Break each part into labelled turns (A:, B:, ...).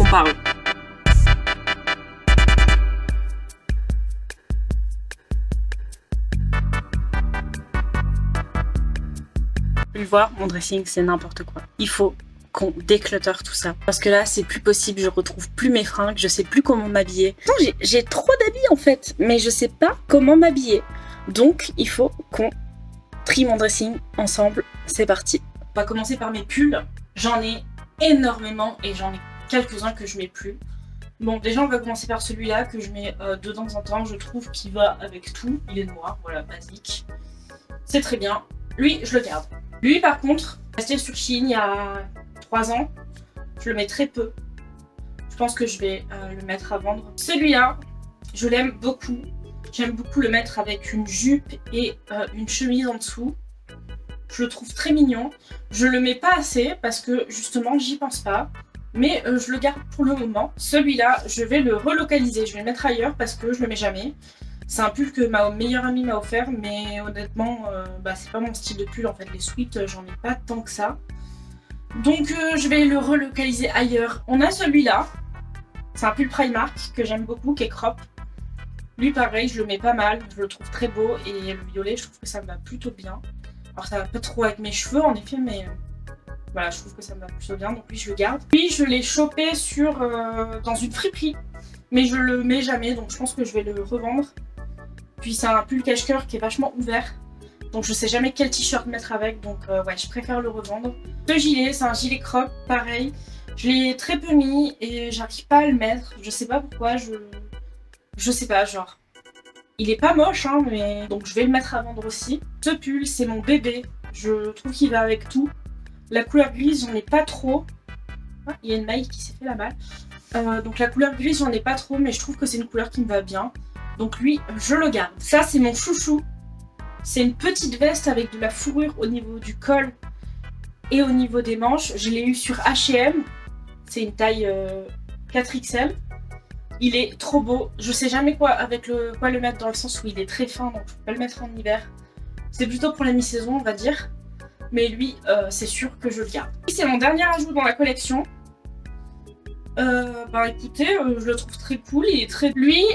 A: parle. Vous le voir, mon dressing c'est n'importe quoi. Il faut qu'on déclutter tout ça. Parce que là c'est plus possible, je retrouve plus mes fringues, je sais plus comment m'habiller. J'ai trop d'habits en fait, mais je sais pas comment m'habiller. Donc il faut qu'on trie mon dressing ensemble, c'est parti. On va commencer par mes pulls, j'en ai énormément et j'en ai quelques-uns que je mets plus. Bon, déjà on va commencer par celui-là que je mets de temps en temps, je trouve qu'il va avec tout, il est noir, voilà, basique. C'est très bien, lui je le garde. Lui par contre, acheté sur Shein il y a 3 ans, je le mets très peu. Je pense que je vais le mettre à vendre. Celui-là, je l'aime beaucoup. J'aime beaucoup le mettre avec une jupe et une chemise en dessous. Je le trouve très mignon. Je le mets pas assez parce que justement j'y pense pas. Mais je le garde pour le moment. Celui-là, je vais le relocaliser. Je vais le mettre ailleurs parce que je le mets jamais. C'est un pull que ma meilleure amie m'a offert. Mais honnêtement, c'est pas mon style de pull. En fait, les sweats, j'en ai pas tant que ça. Donc je vais le relocaliser ailleurs. On a celui-là. C'est un pull Primark que j'aime beaucoup, qui est crop. Lui pareil, je le mets pas mal, je le trouve très beau et le violet, je trouve que ça me va plutôt bien. Alors ça va pas trop avec mes cheveux en effet, mais voilà, je trouve que ça me va plutôt bien, donc lui je le garde. Puis je l'ai chopé dans une friperie, mais je le mets jamais, donc je pense que je vais le revendre. Puis c'est un pull cache-cœur qui est vachement ouvert, donc je sais jamais quel t-shirt mettre avec, donc ouais, je préfère le revendre. Ce gilet, c'est un gilet crop, pareil. Je l'ai très peu mis et j'arrive pas à le mettre, je sais pas pourquoi, je sais pas, genre, il est pas moche, hein, mais donc je vais le mettre à vendre aussi. Ce pull, c'est mon bébé, je trouve qu'il va avec tout. La couleur grise, j'en ai pas trop. Ah, il y a une maille qui s'est fait la malle. Donc la couleur grise, j'en ai pas trop, mais je trouve que c'est une couleur qui me va bien. Donc lui, je le garde. Ça, c'est mon chouchou. C'est une petite veste avec de la fourrure au niveau du col et au niveau des manches. Je l'ai eu sur H&M. C'est une taille 4XL. Il est trop beau, je sais jamais quoi le mettre dans le sens où il est très fin, donc je peux pas le mettre en hiver. C'est plutôt pour la mi-saison on va dire, mais lui c'est sûr que je le garde. C'est mon dernier ajout dans la collection. Écoutez, je le trouve très cool, il est très... Lui,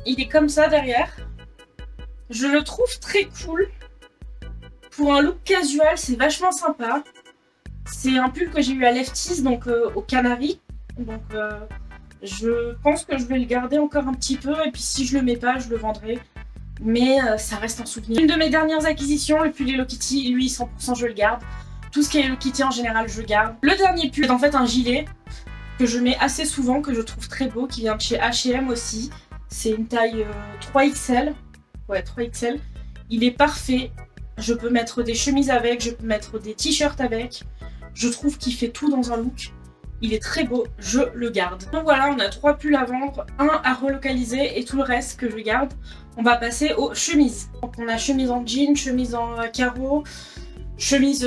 A: il est comme ça derrière. Je le trouve très cool. Pour un look casual, c'est vachement sympa. C'est un pull que j'ai eu à Lefties, donc au Canaries. Donc je pense que je vais le garder encore un petit peu et puis si je le mets pas, je le vendrai. Mais ça reste un souvenir. Une de mes dernières acquisitions, le pull Hello Kitty, lui 100% je le garde. Tout ce qui est Hello Kitty en général, je garde. Le dernier pull est en fait un gilet que je mets assez souvent, que je trouve très beau, qui vient de chez H&M aussi. C'est une taille 3XL. Ouais, 3XL. Il est parfait. Je peux mettre des chemises avec, je peux mettre des t-shirts avec. Je trouve qu'il fait tout dans un look. Il est très beau, je le garde. Donc voilà, on a 3 pulls à vendre, un à relocaliser et tout le reste que je garde. On va passer aux chemises. Donc on a chemise en jean, chemise en carreau, chemise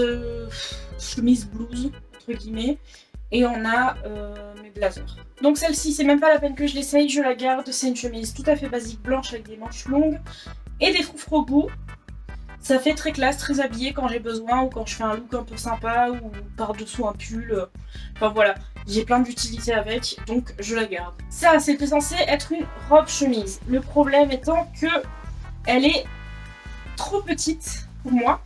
A: blouse, entre guillemets. Et on a mes blazers. Donc celle-ci, c'est même pas la peine que je l'essaye, je la garde. C'est une chemise tout à fait basique, blanche avec des manches longues et des froufrous au bout. Ça fait très classe, très habillé quand j'ai besoin ou quand je fais un look un peu sympa ou par-dessous un pull. Enfin voilà, j'ai plein d'utilités avec, donc je la garde. Ça, c'était censé être une robe chemise. Le problème étant que elle est trop petite pour moi.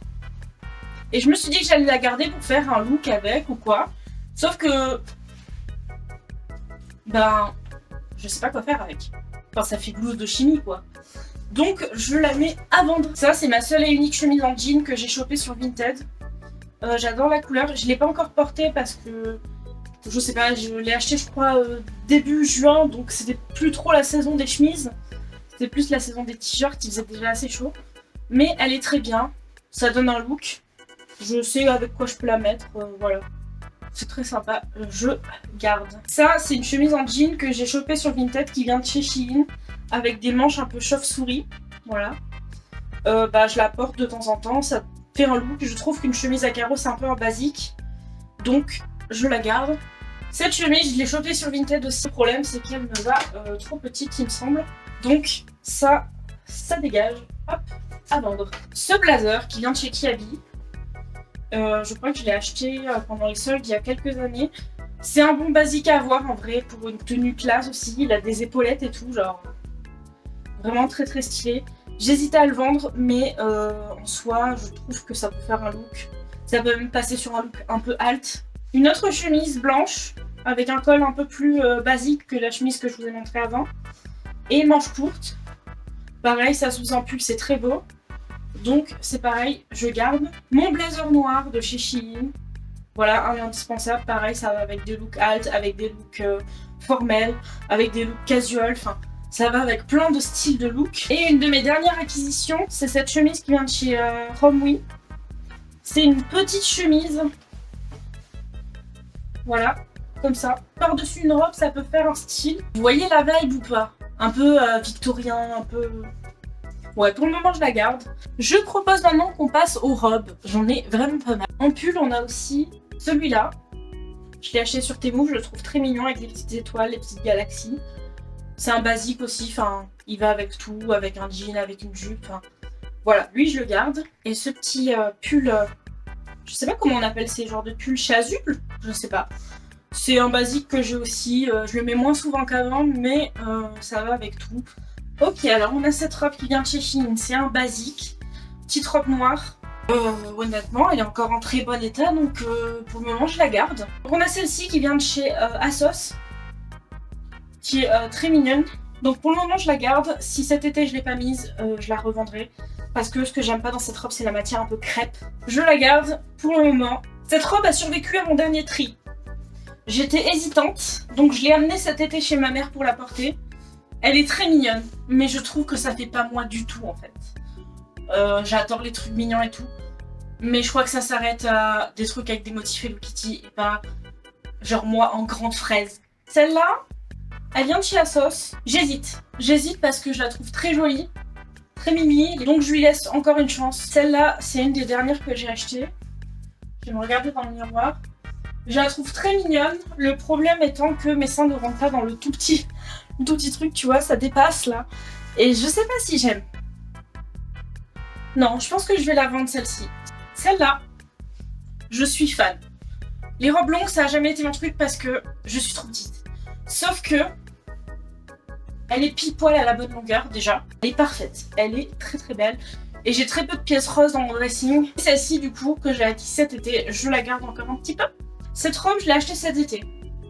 A: Et je me suis dit que j'allais la garder pour faire un look avec ou quoi. Sauf que... je sais pas quoi faire avec. Enfin, ça fait blouse de chimie quoi. Donc je la mets à vendre. Ça c'est ma seule et unique chemise en jean que j'ai chopée sur Vinted. J'adore la couleur. Je l'ai pas encore portée parce que je sais pas, je l'ai achetée je crois début juin, donc c'était plus trop la saison des chemises. C'était plus la saison des t-shirts, il faisait déjà assez chaud. Mais elle est très bien, ça donne un look. Je sais avec quoi je peux la mettre, voilà. C'est très sympa, je garde. Ça c'est une chemise en jean que j'ai chopée sur Vinted qui vient de chez Shein. Avec des manches un peu chauve-souris, voilà. Je la porte de temps en temps, ça fait un look. Je trouve qu'une chemise à carreaux c'est un peu un basique, donc je la garde. Cette chemise, je l'ai chopée sur Vinted aussi. Le problème c'est qu'elle me va trop petite il me semble. Donc ça dégage, hop, à vendre. Ce blazer qui vient de chez Kiabi, je crois que je l'ai acheté pendant les soldes il y a quelques années. C'est un bon basique à avoir en vrai pour une tenue classe aussi. Il a des épaulettes et tout, genre vraiment très très stylé. J'hésitais à le vendre, mais en soi, je trouve que ça peut faire un look. Ça peut même passer sur un look un peu alt. Une autre chemise blanche avec un col un peu plus basique que la chemise que je vous ai montrée avant. Et manche courte. Pareil, ça sous un pull, c'est très beau. Donc c'est pareil, je garde. Mon blazer noir de chez Shein. Voilà, un indispensable. Pareil, ça va avec des looks alt, avec des looks formels, avec des looks casual. Enfin, ça va avec plein de styles de look. Et une de mes dernières acquisitions, c'est cette chemise qui vient de chez Romwe. C'est une petite chemise. Voilà, comme ça. Par-dessus une robe, ça peut faire un style. Vous voyez la vibe ou pas? Un peu victorien, un peu... Ouais, pour le moment, je la garde. Je propose maintenant qu'on passe aux robes. J'en ai vraiment pas mal. En pull, on a aussi celui-là. Je l'ai acheté sur Temu, je le trouve très mignon avec les petites étoiles, les petites galaxies. C'est un basique aussi, enfin, il va avec tout, avec un jean, avec une jupe. Enfin, voilà, lui, je le garde. Et ce petit pull, je sais pas comment on appelle ces genres de pulls chasuble, je sais pas. C'est un basique que j'ai aussi, je le mets moins souvent qu'avant, mais ça va avec tout. Ok, alors on a cette robe qui vient de chez Shein, c'est un basique, petite robe noire. Honnêtement, elle est encore en très bon état, donc pour le moment je la garde. Donc, on a celle-ci qui vient de chez Asos, qui est très mignonne. Donc pour le moment je la garde. Si cet été je l'ai pas mise, je la revendrai. Parce que ce que j'aime pas dans cette robe, c'est la matière un peu crêpe. Je la garde pour le moment. Cette robe a survécu à mon dernier tri. J'étais hésitante, donc je l'ai amenée cet été chez ma mère pour la porter. Elle est très mignonne, mais je trouve que ça fait pas moi du tout en fait. J'adore les trucs mignons et tout, mais je crois que ça s'arrête à des trucs avec des motifs Hello Kitty et pas genre moi en grande fraise. Celle-là, elle vient de chez Asos. J'hésite parce que je la trouve très jolie, très mimi, et donc je lui laisse encore une chance. Celle-là, c'est une des dernières que j'ai achetées. Je vais me regarder dans le miroir. Je la trouve très mignonne, le problème étant que mes seins ne rentrent pas dans le tout petit truc, tu vois, ça dépasse là. Et je sais pas si j'aime. Non, je pense que je vais la vendre celle-ci. Celle-là, je suis fan. Les robes longues, ça a jamais été mon truc parce que je suis trop petite. Sauf que elle est pile poil à la bonne longueur déjà. Elle est parfaite, elle est très très belle. Et j'ai très peu de pièces roses dans mon dressing. Celle-ci du coup, que j'ai acquis cet été, je la garde encore un petit peu. Cette robe, je l'ai achetée cet été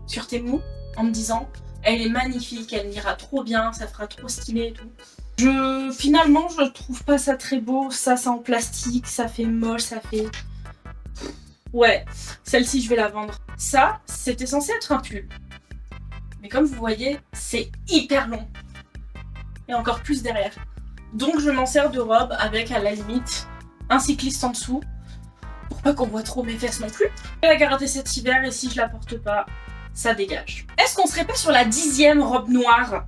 A: sur Temu en me disant elle est magnifique, elle m'ira trop bien, ça fera trop stylé et tout. Finalement, je trouve pas ça très beau. Ça, c'est en plastique, ça fait moche, ça fait... Ouais, celle-ci, je vais la vendre. Ça, c'était censé être un pull. Mais comme vous voyez, c'est hyper long. Et encore plus derrière. Donc, je m'en sers de robe avec, à la limite, un cycliste en dessous. Pour pas qu'on voit trop mes fesses non plus. Je vais la garder cet hiver et si je la porte pas, ça dégage. Est-ce qu'on serait pas sur la 10e robe noire?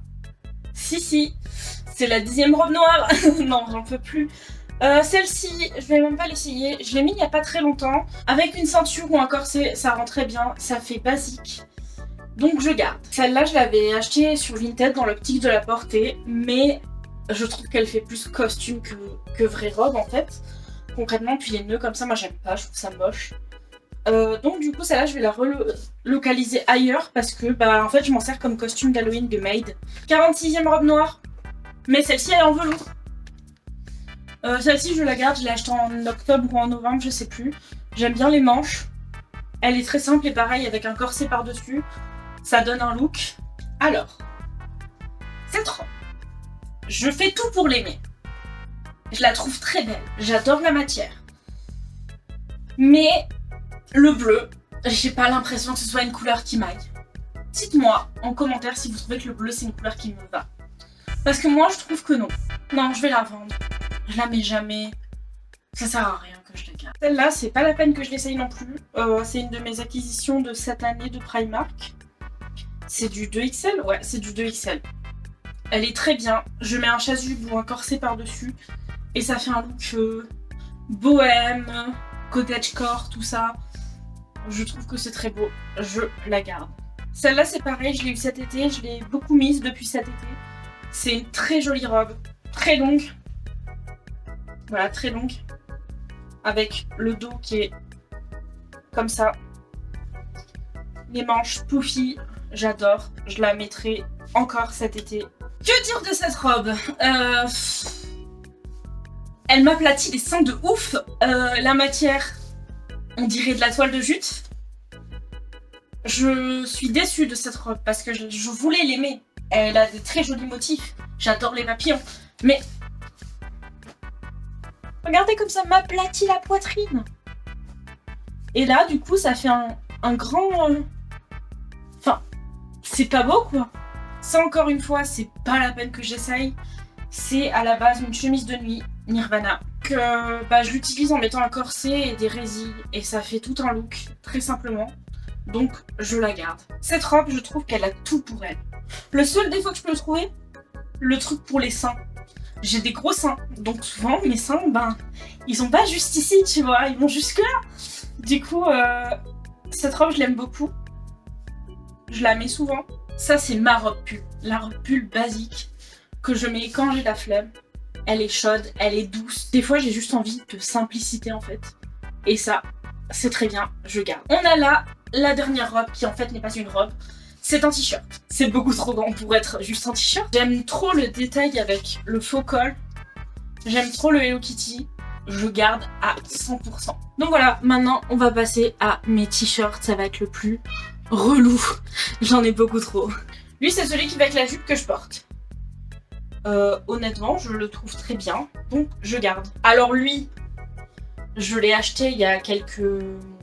A: Si, c'est la 10e robe noire. Non, j'en peux plus. Celle-ci, je vais même pas l'essayer. Je l'ai mis il y a pas très longtemps. Avec une ceinture ou un corset, ça rend très bien. Ça fait basique. Donc je garde. Celle-là, je l'avais achetée sur Vinted dans l'optique de la porter. Mais je trouve qu'elle fait plus costume que vraie robe en fait. Concrètement, puis les nœuds comme ça, moi j'aime pas. Je trouve ça moche. Donc du coup celle-là je vais la relocaliser ailleurs parce que bah en fait je m'en sers comme costume d'Halloween de maid. 46e robe noire, mais celle-ci elle est en velours. Celle-ci je la garde, je l'ai achetée en octobre ou en novembre, je sais plus. J'aime bien les manches, elle est très simple et pareil avec un corset par dessus, ça donne un look. Alors, cette robe, je fais tout pour l'aimer. Je la trouve très belle, j'adore la matière. Mais le bleu, j'ai pas l'impression que ce soit une couleur qui m'aille. Dites-moi en commentaire si vous trouvez que le bleu c'est une couleur qui me va. Parce que moi je trouve que non. Non, je vais la vendre. Je la mets jamais. Ça sert à rien que je la garde. Celle-là, c'est pas la peine que je l'essaye non plus. C'est une de mes acquisitions de cette année de Primark. C'est du 2XL? Ouais, c'est du 2XL. Elle est très bien. Je mets un chasuble ou un corset par-dessus. Et ça fait un look bohème, cottagecore, tout ça. Je trouve que c'est très beau, je la garde. Celle-là c'est pareil, je l'ai eu cet été, je l'ai beaucoup mise depuis cet été. C'est une très jolie robe, très longue. Voilà, très longue. Avec le dos qui est comme ça. Les manches poufy, j'adore. Je la mettrai encore cet été. Que dire de cette robe? Elle m'aplatit les seins de ouf. La matière, on dirait de la toile de jute. Je suis déçue de cette robe parce que je voulais l'aimer. Elle a de très jolis motifs. J'adore les papillons. Mais regardez comme ça m'aplatit la poitrine. Et là, du coup, ça fait un grand... Enfin, c'est pas beau, quoi. Ça, encore une fois, c'est pas la peine que j'essaye. C'est à la base une chemise de nuit Nirvana. Que je l'utilise en mettant un corset et des résilles. Et ça fait tout un look, très simplement. Donc, je la garde. Cette robe, je trouve qu'elle a tout pour elle. Le seul défaut que je peux trouver, le truc pour les seins. J'ai des gros seins. Donc, souvent, mes seins, ils sont pas juste ici, tu vois. Ils vont jusque là. Du coup, cette robe, je l'aime beaucoup. Je la mets souvent. Ça, c'est ma robe pull. La robe pull basique que je mets quand j'ai la flemme. Elle est chaude, elle est douce. Des fois, j'ai juste envie de simplicité, en fait. Et ça, c'est très bien, je garde. On a là la dernière robe qui, en fait, n'est pas une robe. C'est un t-shirt. C'est beaucoup trop grand pour être juste un t-shirt. J'aime trop le détail avec le faux col. J'aime trop le Hello Kitty. Je garde à 100%. Donc voilà, maintenant on va passer à mes t-shirts, ça va être le plus relou. J'en ai beaucoup trop. Lui, c'est celui qui va avec la jupe que je porte. Honnêtement, je le trouve très bien, donc je garde. Alors lui, je l'ai acheté il y a quelques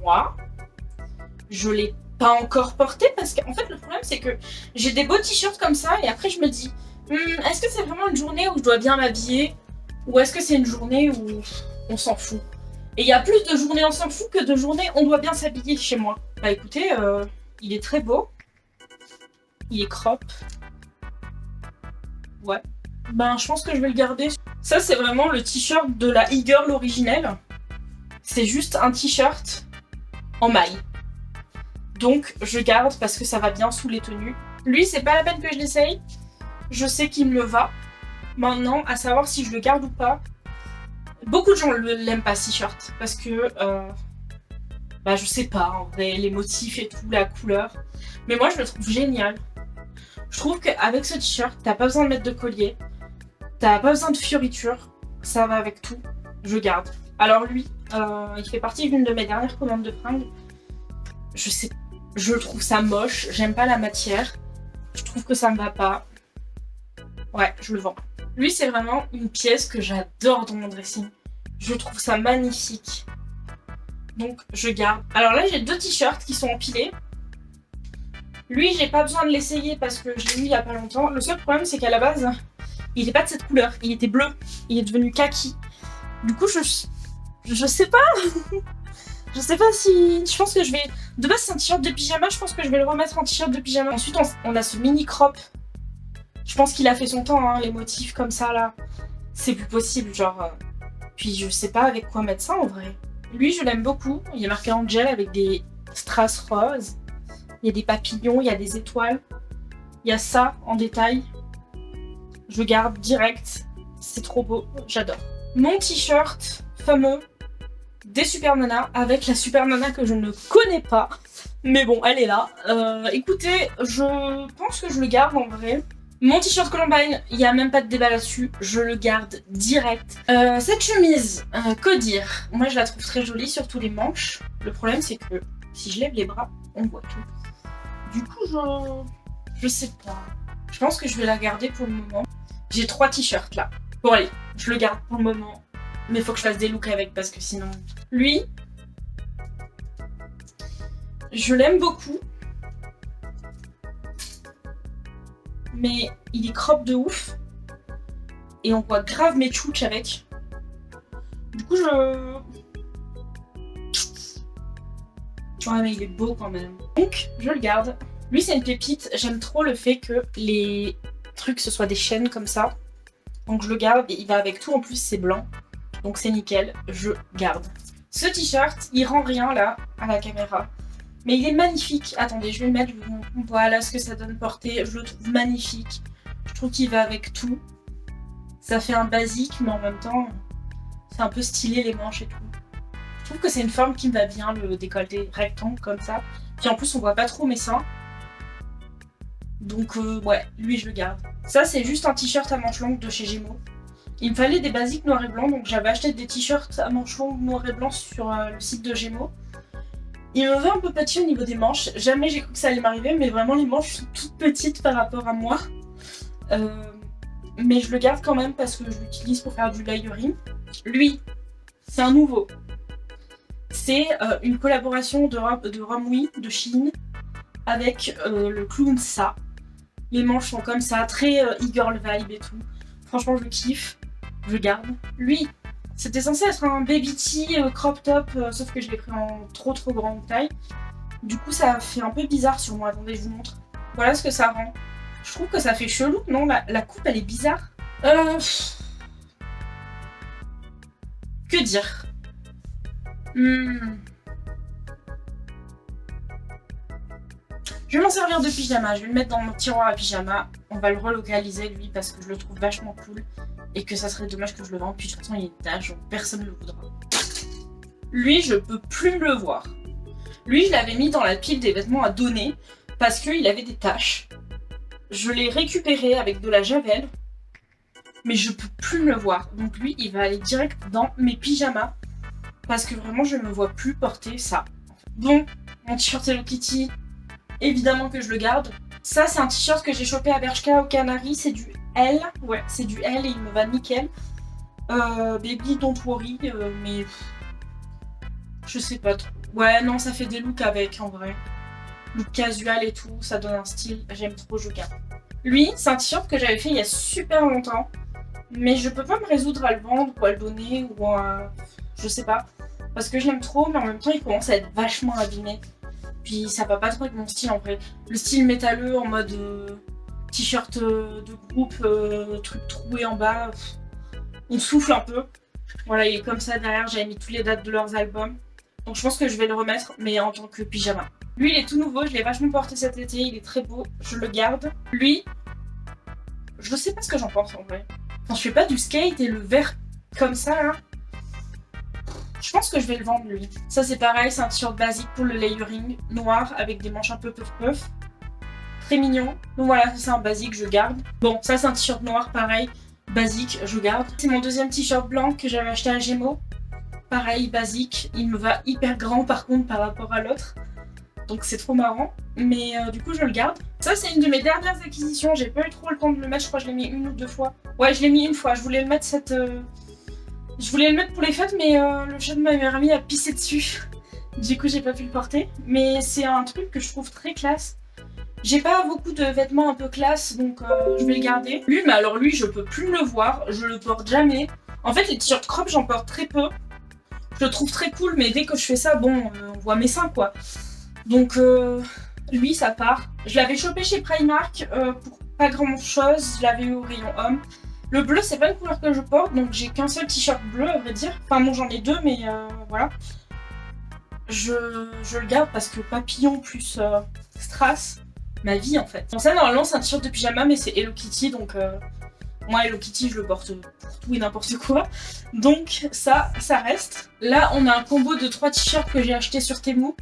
A: mois. Je l'ai pas encore porté parce qu'en fait le problème c'est que j'ai des beaux t-shirts comme ça et après je me dis est-ce que c'est vraiment une journée où je dois bien m'habiller ou est-ce que c'est une journée où on s'en fout? Et il y a plus de journées on s'en fout que de journées on doit bien s'habiller chez moi. Bah écoutez, il est très beau. Il est crop. Ouais. Je pense que je vais le garder. Ça c'est vraiment le t-shirt de la e-girl originelle. C'est juste un t-shirt en maille. Donc je garde parce que ça va bien sous les tenues. Lui, c'est pas la peine que je l'essaye. Je sais qu'il me va. Maintenant, à savoir si je le garde ou pas. Beaucoup de gens l'aiment pas ce t-shirt parce que je sais pas, en vrai, les motifs et tout, la couleur. Mais moi, je le trouve génial. Je trouve qu'avec ce t-shirt, t'as pas besoin de mettre de collier. T'as pas besoin de fioritures. Ça va avec tout. Je garde. Alors lui, il fait partie d'une de mes dernières commandes de fringues. Je trouve ça moche. J'aime pas la matière. Je trouve que ça me va pas. Ouais, je le vends. Lui, c'est vraiment une pièce que j'adore dans mon dressing. Je trouve ça magnifique. Donc, je garde. Alors là, j'ai deux t-shirts qui sont empilés. Lui, j'ai pas besoin de l'essayer parce que je l'ai eu il y a pas longtemps. Le seul problème, c'est qu'à la base, il était pas de cette couleur. Il était bleu. Il est devenu kaki. Du coup, je sais pas. Je sais pas si... Je pense que je vais... De base, c'est un t-shirt de pyjama. Je pense que je vais le remettre en t-shirt de pyjama. Ensuite, on a ce mini crop. Je pense qu'il a fait son temps, hein, les motifs comme ça, là. C'est plus possible, genre... Puis je sais pas avec quoi mettre ça, en vrai. Lui, je l'aime beaucoup. Il est marqué en gel avec des strass roses. Il y a des papillons, il y a des étoiles. Il y a ça en détail. Je garde direct. C'est trop beau, j'adore. Mon t-shirt fameux des Super Nana avec la Super Nana que je ne connais pas. Mais bon, elle est là. Écoutez, je pense que je le garde en vrai. Mon t-shirt Columbine, il n'y a même pas de débat là-dessus, je le garde direct. Cette chemise, que dire? Moi je la trouve très jolie, surtout les manches. Le problème c'est que si je lève les bras, on voit tout. Du coup, je sais pas. Je pense que je vais la garder pour le moment. J'ai 3 t-shirts là. Bon allez, je le garde pour le moment. Mais il faut que je fasse des looks avec parce que sinon... Lui, je l'aime beaucoup. Mais il est crop de ouf. Et on voit grave mes tchouches avec. Du coup, Ouais, mais il est beau quand même. Donc, je le garde. Lui, c'est une pépite. J'aime trop le fait que les trucs, ce soient des chaînes comme ça. Donc, je le garde. Et il va avec tout. En plus, c'est blanc. Donc, c'est nickel. Je garde. Ce t-shirt, il rend rien, là, à la caméra. Mais il est magnifique. Attendez, je vais le mettre. Voilà ce que ça donne porter. Je le trouve magnifique. Je trouve qu'il va avec tout. Ça fait un basique, mais en même temps, c'est un peu stylé les manches et tout. trouve que c'est une forme qui me va bien, le décolleté rectangle comme ça. Puis en plus on voit pas trop mes seins. Donc ouais, lui je le garde. Ça c'est juste un t-shirt à manches longues de chez Gémeaux. Il me fallait des basiques noirs et blancs, donc j'avais acheté des t-shirts à manches longues noir et blanc sur le site de Gémeaux. Il me fait un peu petit au niveau des manches. Jamais j'ai cru que ça allait m'arriver, mais vraiment les manches sont toutes petites par rapport à moi. Mais je le garde quand même parce que je l'utilise pour faire du layering. Lui, c'est un nouveau. C'est une collaboration de Ramui, de Shein, avec le clown Sa. Les manches sont comme ça, très e-girl vibe et tout. Franchement, je kiffe. Je garde. Lui, c'était censé être un baby tee crop top, sauf que je l'ai pris en trop grande taille. Du coup, ça fait un peu bizarre sur moi. Attendez, je vous montre. Voilà ce que ça rend. Je trouve que ça fait chelou, non? La coupe, elle est bizarre. Que dire? Je vais m'en servir de pyjama, je vais le mettre dans mon tiroir à pyjama. On va le relocaliser lui parce que je le trouve vachement cool et que ça serait dommage que je le vende. Puis de toute façon il est d'âge, donc personne ne le voudra. Lui je peux plus le voir. Lui je l'avais mis dans la pile des vêtements à donner parce qu'il avait des taches. Je l'ai récupéré avec de la javel, mais je peux plus le voir. Donc lui il va aller direct dans mes pyjamas parce que vraiment je ne me vois plus porter ça. Bon, mon t-shirt Hello Kitty. Évidemment que je le garde. Ça, c'est un t-shirt que j'ai chopé à Bershka aux Canaries. C'est du L. Ouais, c'est du L et il me va nickel. Baby, don't worry. Mais je sais pas trop. Ouais, non, ça fait des looks avec en vrai. Look casual et tout. Ça donne un style. J'aime trop, je garde. Lui, c'est un t-shirt que j'avais fait il y a super longtemps. Mais je peux pas me résoudre à le vendre ou à le donner ou à... Je sais pas. Parce que je l'aime trop, mais en même temps, il commence à être vachement abîmé. Puis ça va pas trop avec mon style en vrai. Le style métalleux en mode t-shirt de groupe, truc troué en bas. On souffle un peu. Voilà, il est comme ça derrière, j'avais mis toutes les dates de leurs albums. Donc je pense que je vais le remettre, mais en tant que pyjama. Lui, il est tout nouveau, je l'ai vachement porté cet été, il est très beau, je le garde. Lui, je sais pas ce que j'en pense en vrai. Enfin, je fais pas du skate et le vert comme ça là. Je pense que je vais le vendre lui. Ça c'est pareil, c'est un t-shirt basique pour le layering, noir avec des manches un peu puff. Très mignon. Donc voilà, c'est un basique, je garde. Bon, ça c'est un t-shirt noir, pareil, basique, je garde. C'est mon deuxième t-shirt blanc que j'avais acheté à Gémeaux. Pareil, basique. Il me va hyper grand par contre par rapport à l'autre. Donc c'est trop marrant. Mais du coup je le garde. Ça c'est une de mes dernières acquisitions, j'ai pas eu trop le temps de le mettre, je crois que je l'ai mis une ou deux fois. Ouais, je l'ai mis une fois, je voulais le mettre Je voulais le mettre pour les fêtes, mais le chat de ma meilleure amie a pissé dessus. Du coup, j'ai pas pu le porter. Mais c'est un truc que je trouve très classe. J'ai pas beaucoup de vêtements un peu classe, donc je vais le garder. Lui, mais alors lui, je peux plus le voir. Je le porte jamais. En fait, les t-shirts crop, j'en porte très peu. Je le trouve très cool, mais dès que je fais ça, bon, on voit mes seins, quoi. Donc, lui, ça part. Je l'avais chopé chez Primark pour pas grand-chose. Je l'avais eu au rayon homme. Le bleu, c'est pas une couleur que je porte, donc j'ai qu'un seul t-shirt bleu, à vrai dire. Enfin, bon, j'en ai deux, mais voilà. Je le garde parce que papillon plus strass, ma vie en fait. Bon, ça, normalement, c'est un t-shirt de pyjama, mais c'est Hello Kitty, donc moi, Hello Kitty, je le porte pour tout et n'importe quoi. Donc, ça reste. Là, on a un combo de 3 t-shirts que j'ai acheté sur Temu.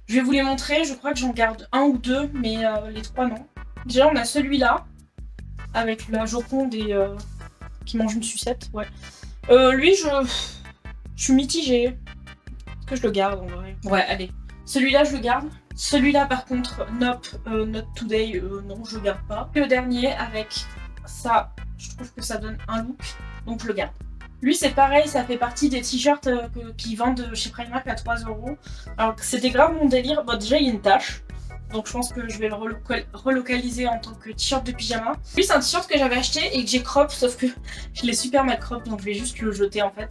A: Je vais vous les montrer, je crois que j'en garde un ou deux, mais les 3 non. Déjà, on a celui-là, avec la Joconde et qui mange une sucette, ouais. Lui, je suis mitigée. Est-ce que je le garde en vrai? Ouais, allez. Celui-là, je le garde. Celui-là, par contre, nope, not today, non, je le garde pas. Le dernier, avec ça, je trouve que ça donne un look, donc je le garde. Lui, c'est pareil, ça fait partie des t-shirts qu'ils vendent chez Primark à 3 €. Alors, c'était grave mon délire. Bon, déjà, il y a une tache. Donc je pense que je vais le relocaliser en tant que t-shirt de pyjama. Lui c'est un t-shirt que j'avais acheté et que j'ai crop, sauf que je l'ai super mal crop, donc je vais juste le jeter en fait.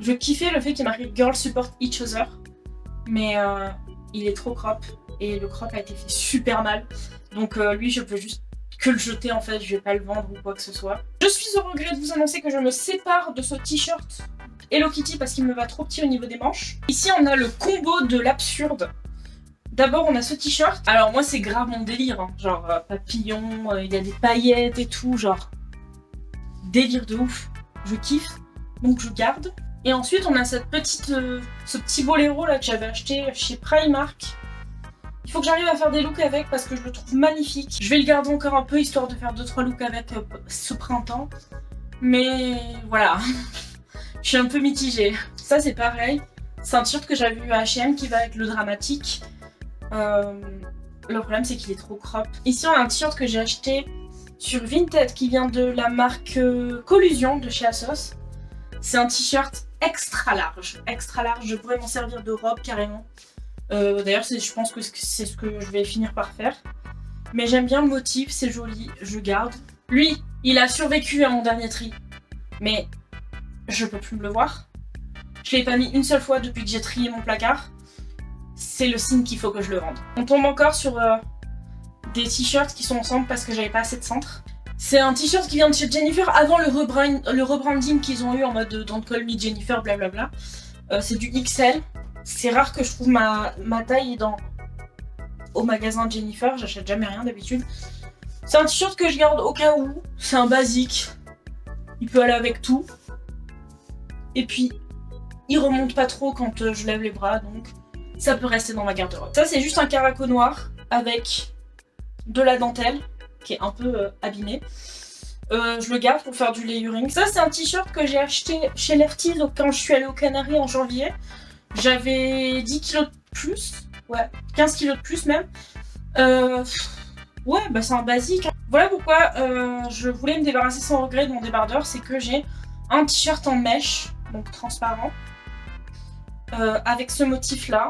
A: Je kiffais le fait qu'il marquait Girl Support Each Other, mais il est trop crop et le crop a été fait super mal. Donc lui je peux juste que le jeter en fait, je vais pas le vendre ou quoi que ce soit. Je suis au regret de vous annoncer que je me sépare de ce t-shirt Hello Kitty parce qu'il me va trop petit au niveau des manches. Ici on a le combo de l'absurde. D'abord, on a ce t-shirt. Alors moi, c'est grave mon délire, hein. Genre papillon, il y a des paillettes et tout, genre délire de ouf. Je kiffe, donc je garde. Et ensuite, on a ce petit boléro là que j'avais acheté chez Primark. Il faut que j'arrive à faire des looks avec parce que je le trouve magnifique. Je vais le garder encore un peu histoire de faire 2-3 looks avec ce printemps. Mais voilà, je suis un peu mitigée. Ça c'est pareil, c'est un t-shirt que j'avais vu à H&M qui va avec le dramatique. Le problème c'est qu'il est trop crop. Ici on a un t-shirt que j'ai acheté sur Vinted qui vient de la marque Collusion de chez Asos. C'est un t-shirt extra large, je pourrais m'en servir de robe carrément. D'ailleurs je pense que c'est ce que je vais finir par faire. Mais j'aime bien le motif, c'est joli, je garde. Lui, il a survécu à mon dernier tri. Mais je peux plus me le voir. Je l'ai pas mis une seule fois depuis que j'ai trié mon placard. C'est le signe qu'il faut que je le vende. On tombe encore sur des t-shirts qui sont ensemble parce que j'avais pas assez de centre. C'est un t-shirt qui vient de chez Jennifer avant le rebranding qu'ils ont eu en mode Don't Call Me Jennifer, blablabla. C'est du XL. C'est rare que je trouve ma taille au magasin Jennifer, j'achète jamais rien d'habitude. C'est un t-shirt que je garde au cas où, c'est un basique. Il peut aller avec tout. Et puis, il remonte pas trop quand je lève les bras, donc ça peut rester dans ma garde-robe. Ça c'est juste un caraco noir avec de la dentelle, qui est un peu abîmée. Je le garde pour faire du layering. Ça c'est un t-shirt que j'ai acheté chez Lefties quand je suis allée aux Canaries en janvier. J'avais 10 kilos de plus, ouais, 15 kilos de plus même. Ouais, bah c'est un basique. Voilà pourquoi je voulais me débarrasser sans regret de mon débardeur, c'est que j'ai un t-shirt en mèche, donc transparent, avec ce motif là.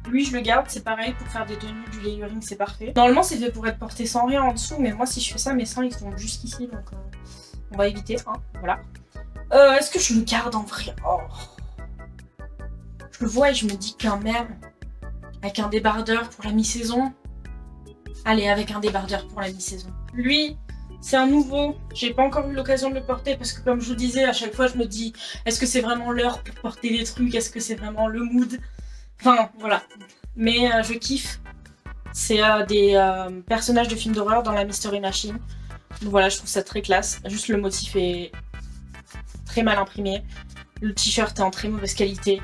A: Lui je le garde, c'est pareil pour faire des tenues, du layering, c'est parfait. Normalement c'est fait pour être porté sans rien en dessous, mais moi si je fais ça, mes seins ils sont jusqu'ici, donc on va éviter, hein, voilà. Est-ce que je le garde en vrai? Oh. Je le vois et je me dis quand même, avec un débardeur pour la mi-saison, allez, avec un débardeur pour la mi-saison. Lui, c'est un nouveau, j'ai pas encore eu l'occasion de le porter parce que comme je vous disais, à chaque fois je me dis, est-ce que c'est vraiment l'heure pour porter des trucs? Est-ce que c'est vraiment le mood? Enfin, voilà. Mais je kiffe. C'est des personnages de films d'horreur dans la Mystery Machine. Donc voilà, je trouve ça très classe. Juste le motif est très mal imprimé. Le t-shirt est en très mauvaise qualité.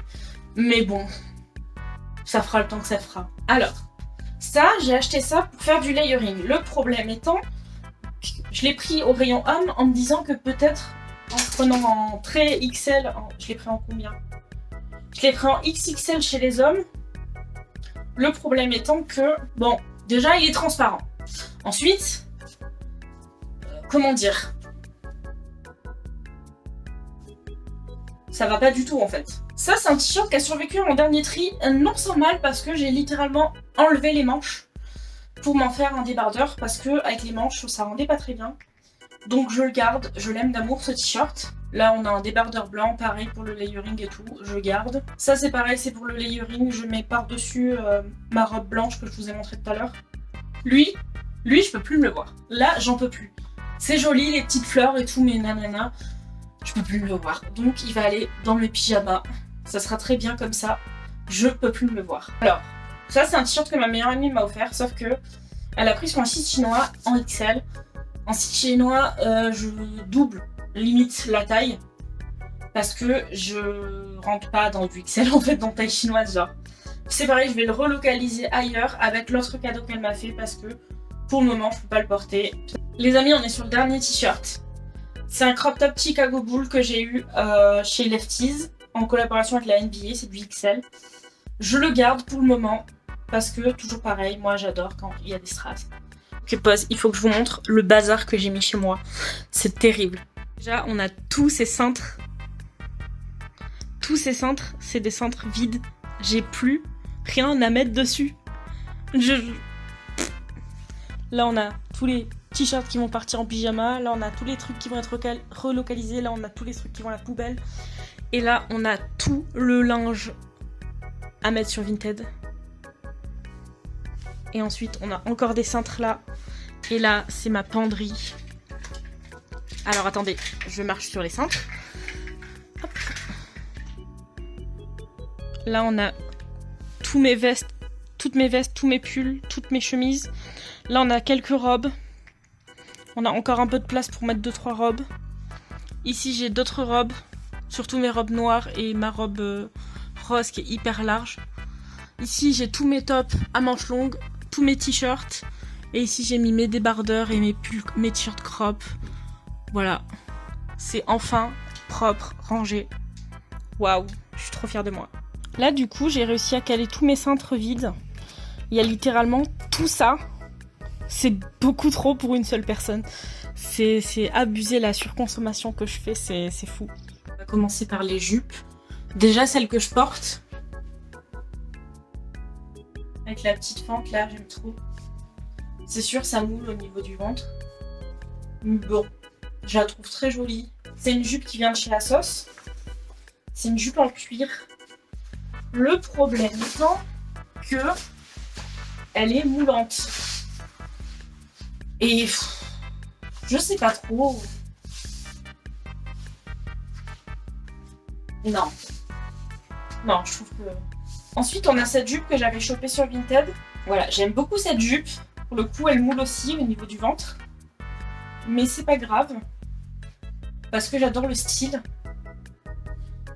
A: Mais bon, ça fera le temps que ça fera. Alors, ça, j'ai acheté ça pour faire du layering. Le problème étant, je l'ai pris au rayon homme en me disant que peut-être en prenant en très XL, je l'ai pris en combien? Je l'ai pris en XXL chez les hommes. Le problème étant que, bon, déjà il est transparent. Ensuite, comment dire? Ça va pas du tout en fait. Ça c'est un t-shirt qui a survécu à mon dernier tri, non sans mal parce que j'ai littéralement enlevé les manches pour m'en faire un débardeur parce que avec les manches ça rendait pas très bien. Donc je le garde, je l'aime d'amour ce t-shirt. Là on a un débardeur blanc, pareil pour le layering et tout, je garde. Ça c'est pareil, c'est pour le layering, je mets par-dessus ma robe blanche que je vous ai montré tout à l'heure. Lui je peux plus me le voir. Là j'en peux plus. C'est joli les petites fleurs et tout mais nanana, je peux plus me le voir. Donc il va aller dans mes pyjamas, ça sera très bien comme ça, je peux plus me le voir. Alors, ça c'est un t-shirt que ma meilleure amie m'a offert, sauf que elle a pris sur un site chinois en XL. En site chinois, je double limite la taille parce que je rentre pas dans du XL en fait, dans taille chinoise genre. C'est pareil, je vais le relocaliser ailleurs avec l'autre cadeau qu'elle m'a fait parce que pour le moment je peux pas le porter. Les amis, on est sur le dernier t-shirt. C'est un crop top Chicago Bull que j'ai eu chez Lefties en collaboration avec la NBA, c'est du XL. Je le garde pour le moment parce que toujours pareil, moi j'adore quand il y a des strass. Ok, pause, il faut que je vous montre le bazar que j'ai mis chez moi. C'est terrible. Déjà, on a tous ces cintres. Tous ces cintres, c'est des cintres vides. J'ai plus rien à mettre dessus. Là, on a tous les t-shirts qui vont partir en pyjama. Là, on a tous les trucs qui vont être relocalisés. Là, on a tous les trucs qui vont à la poubelle. Et là, on a tout le linge à mettre sur Vinted. Et ensuite, on a encore des cintres là. Et là, c'est ma penderie. Alors, attendez, je marche sur les cintres. Hop. Là, on a toutes mes vestes, tous mes pulls, toutes mes chemises. Là, on a quelques robes. On a encore un peu de place pour mettre 2-3 robes. Ici, j'ai d'autres robes. Surtout mes robes noires et ma robe rose qui est hyper large. Ici, j'ai tous mes tops à manches longues, tous mes t-shirts. Et ici, j'ai mis mes débardeurs et mes pulls, mes t-shirts crop. Voilà. C'est enfin propre, rangé. Waouh, je suis trop fière de moi. Là, du coup, j'ai réussi à caler tous mes cintres vides. Il y a littéralement tout ça. C'est beaucoup trop pour une seule personne. C'est abusé la surconsommation que je fais, c'est fou. On va commencer par les jupes. Déjà, celle que je porte. Avec la petite fente là, j'aime trop. C'est sûr, ça moule au niveau du ventre. Bon, je la trouve très jolie. C'est une jupe qui vient de chez ASOS. C'est une jupe en cuir. Le problème étant que elle est moulante. Et je sais pas trop. Non. Non, je trouve que... Ensuite, on a cette jupe que j'avais chopée sur Vinted. Voilà, j'aime beaucoup cette jupe. Pour le coup, elle moule aussi au niveau du ventre. Mais c'est pas grave. Parce que j'adore le style.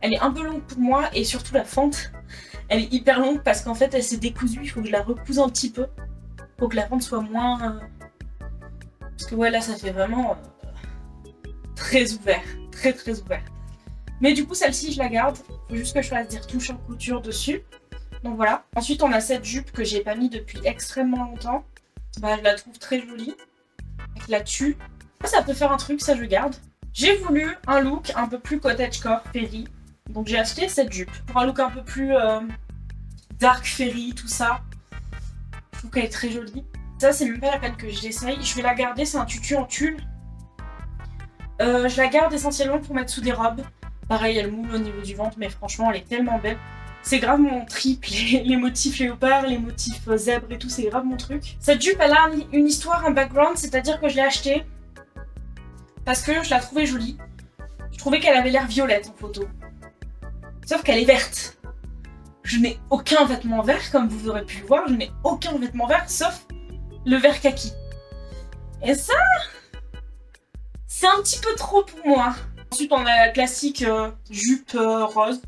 A: Elle est un peu longue pour moi et surtout la fente. Elle est hyper longue parce qu'en fait, elle s'est décousue. Il faut que je la recouse un petit peu. Pour que la fente soit moins... Parce que ouais, là, ça fait vraiment très ouvert. Très très ouvert. Mais du coup, celle-ci, je la garde. Faut juste que je fasse des retouches en couture dessus. Donc voilà. Ensuite, on a cette jupe que j'ai pas mis depuis extrêmement longtemps. Bah, je la trouve très jolie. Avec la tulle. Ça peut faire un truc, ça je garde. J'ai voulu un look un peu plus cottagecore, fairy. Donc j'ai acheté cette jupe. Pour un look un peu plus dark fairy, tout ça. Je trouve qu'elle est très jolie. Ça, c'est même pas la peine que je l'essaye. Je vais la garder, c'est un tutu en tulle. Je la garde essentiellement pour mettre sous des robes. Pareil, elle moule au niveau du ventre, mais franchement, elle est tellement belle. C'est grave mon trip, les motifs léopard, les motifs zèbre et tout, c'est grave mon truc. Cette jupe, elle a une histoire, un background, c'est-à-dire que je l'ai achetée parce que je la trouvais jolie. Je trouvais qu'elle avait l'air violette en photo. Sauf qu'elle est verte. Je n'ai aucun vêtement vert, comme vous aurez pu le voir, je n'ai aucun vêtement vert, sauf le vert kaki. Et ça, c'est un petit peu trop pour moi. Ensuite, on a la classique jupe rose.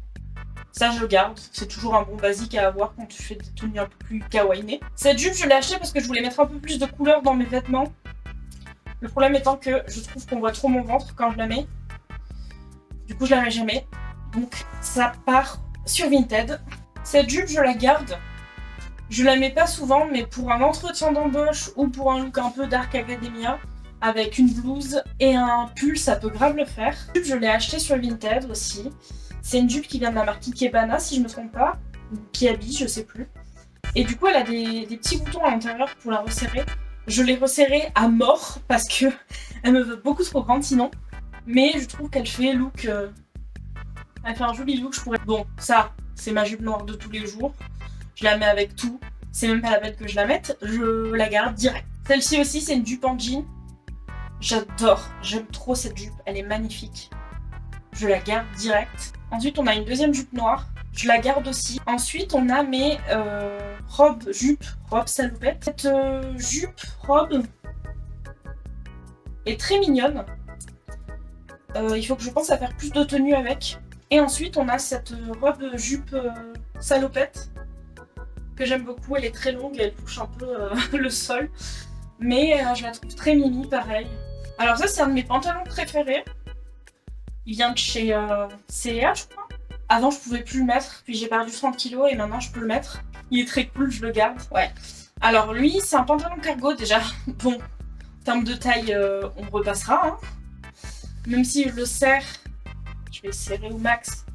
A: Ça, je garde. C'est toujours un bon basique à avoir quand tu fais des tenues un peu plus kawaiinées. Cette jupe, je l'ai achetée parce que je voulais mettre un peu plus de couleur dans mes vêtements. Le problème étant que je trouve qu'on voit trop mon ventre quand je la mets. Du coup, je la mets jamais. Donc, ça part sur Vinted. Cette jupe, je la garde. Je la mets pas souvent, mais pour un entretien d'embauche ou pour un look un peu dark academia, avec une blouse et un pull, ça peut grave le faire. Cette jupe, je l'ai achetée sur Vinted aussi. C'est une jupe qui vient de la marque Ikebana, si je me trompe pas, ou Kiabi, je sais plus. Et du coup, elle a des petits boutons à l'intérieur pour la resserrer. Je l'ai resserrée à mort parce que elle me veut beaucoup trop grande sinon. Mais je trouve qu'elle fait look... Elle fait un joli look, je pourrais... Bon, ça, c'est ma jupe noire de tous les jours. Je la mets avec tout. C'est même pas la peine que je la mette. Je la garde direct. Celle-ci aussi, c'est une jupe en jean. J'adore. J'aime trop cette jupe. Elle est magnifique. Je la garde direct. Ensuite, on a une deuxième jupe noire. Je la garde aussi. Ensuite, on a mes robes salopettes. Cette robe est très mignonne. Il faut que je pense à faire plus de tenues avec. Et ensuite, on a cette robe jupe salopette que j'aime beaucoup. Elle est très longue et elle touche un peu le sol. Mais je la trouve très mimi, pareil. Alors ça, c'est un de mes pantalons préférés. Il vient de chez C&A, je crois. Avant, je pouvais plus le mettre, puis j'ai perdu 30 kg et maintenant, je peux le mettre. Il est très cool, je le garde. Ouais. Alors lui, c'est un pantalon cargo déjà. Bon, en termes de taille, on repassera. Hein. Même si je le serre, je vais le serrer au max.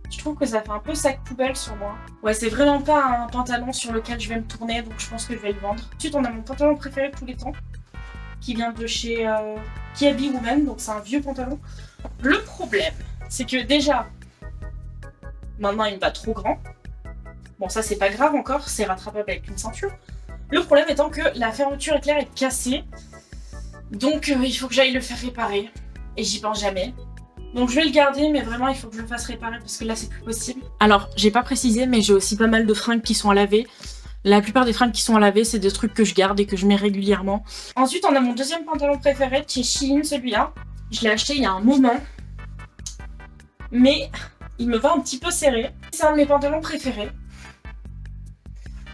A: Je trouve que ça fait un peu sac poubelle sur moi. Ouais, c'est vraiment pas un pantalon sur lequel je vais me tourner, donc je pense que je vais le vendre. Ensuite, on a mon pantalon préféré de tous les temps, qui vient de chez Kiabi Woman, donc c'est un vieux pantalon. Le problème, c'est que déjà, maintenant il me va trop grand. Bon, ça c'est pas grave encore, c'est rattrapable avec une ceinture. Le problème étant que la fermeture éclair est cassée, donc il faut que j'aille le faire réparer. Et j'y pense jamais. Donc je vais le garder, mais vraiment il faut que je le fasse réparer parce que là c'est plus possible. Alors, j'ai pas précisé, mais j'ai aussi pas mal de fringues qui sont à laver. La plupart des fringues qui sont à laver, c'est des trucs que je garde et que je mets régulièrement. Ensuite, on a mon deuxième pantalon préféré de chez Shein, celui-là. Je l'ai acheté il y a un moment. mais il me va un petit peu serré. C'est un de mes pantalons préférés.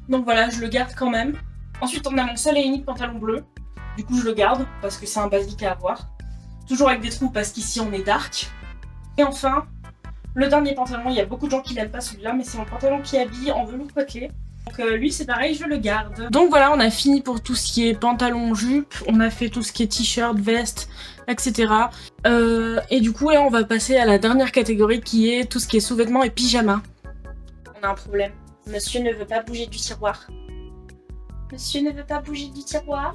A: Donc voilà, je le garde quand même. Ensuite, on a mon seul et unique pantalon bleu. Du coup, je le garde parce que c'est un basique à avoir. Toujours avec des trous parce qu'ici, on est dark. Et enfin, le dernier pantalon, il y a beaucoup de gens qui n'aiment pas celui-là, mais c'est mon pantalon qui habille en velours potelé. Donc lui, c'est pareil, je le garde. Donc voilà, on a fini pour tout ce qui est pantalon, jupe. On a fait tout ce qui est t-shirt, veste, etc. Et du coup, là, on va passer à la dernière catégorie qui est tout ce qui est sous-vêtements et pyjama. On a un problème. Monsieur ne veut pas bouger du tiroir. Monsieur ne veut pas bouger du tiroir.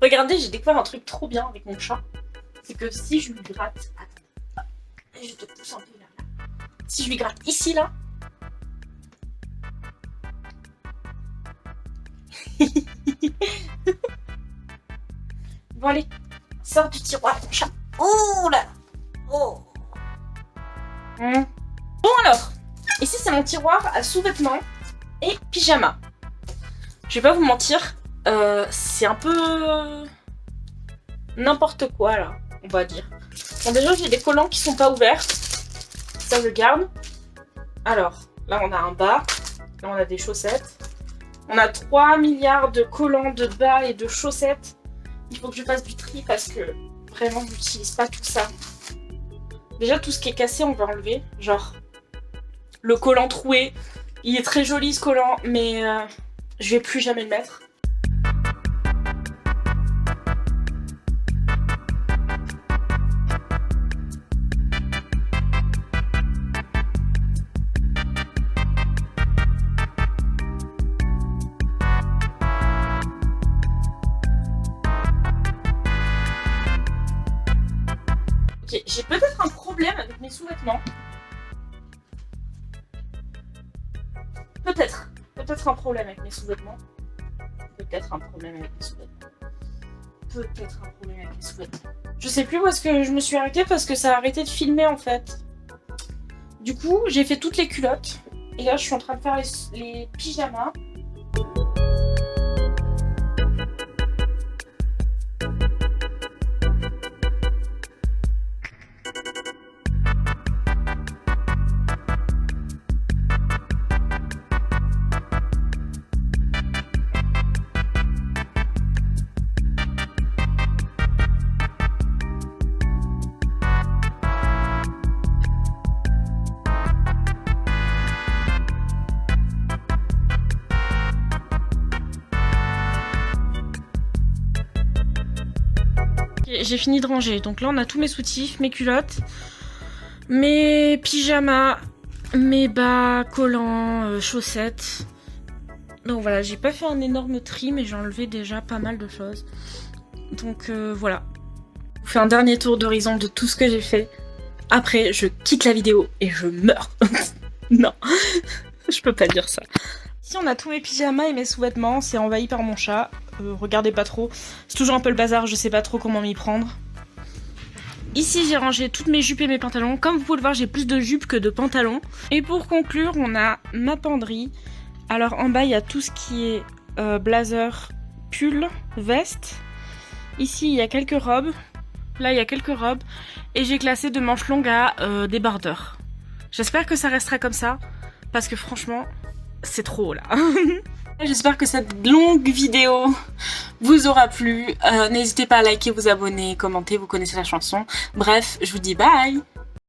A: Regardez, j'ai découvert un truc trop bien avec mon chat. C'est que si je lui gratte... Attends, je te pousse un peu vers là. Si je lui gratte ici, là... Bon allez, sors du tiroir, mon chat. Oh là. Oh. Bon alors, ici c'est mon tiroir à sous-vêtements et pyjama. Je vais pas vous mentir, c'est un peu n'importe quoi là, on va dire. Bon déjà j'ai des collants qui sont pas ouverts, ça je garde. Alors, là on a un bas, là on a des chaussettes. On a 3 milliards de collants de bas et de chaussettes. Il faut que je fasse du tri parce que vraiment je n'utilise pas tout ça. Déjà tout ce qui est cassé on va enlever. Genre le collant troué. Il est très joli ce collant mais je vais plus jamais le mettre. Ok, j'ai peut-être un problème avec mes sous-vêtements. Peut-être un problème avec mes sous-vêtements. Peut-être un problème avec mes sous-vêtements. Peut-être un problème avec mes sous-vêtements. Je sais plus où est-ce que je me suis arrêtée parce que ça a arrêté de filmer en fait. Du coup, j'ai fait toutes les culottes. Et là, je suis en train de faire les pyjamas. J'ai fini de ranger, donc là on a tous mes soutifs, mes culottes, mes pyjamas, mes bas, collants, chaussettes. Donc voilà, j'ai pas fait un énorme tri mais j'ai enlevé déjà pas mal de choses. Donc voilà. Je vous fais un dernier tour d'horizon de tout ce que j'ai fait. Après je quitte la vidéo et je meurs. Non, je peux pas dire ça. Ici on a tous mes pyjamas et mes sous-vêtements, c'est envahi par mon chat. Regardez pas trop, c'est toujours un peu le bazar, je sais pas trop comment m'y prendre. Ici j'ai rangé toutes mes jupes et mes pantalons. Comme vous pouvez le voir, j'ai plus de jupes que de pantalons. Et pour conclure, on a ma penderie. Alors en bas il y a tout ce qui est blazer, pull, veste. Ici il y a quelques robes. Là il y a quelques robes. Et j'ai classé de manches longues à débardeur. J'espère que ça restera comme ça. Parce que franchement, c'est trop haut là. J'espère que cette longue vidéo vous aura plu. N'hésitez pas à liker, vous abonner, commenter, vous connaissez la chanson. Bref, je vous dis bye!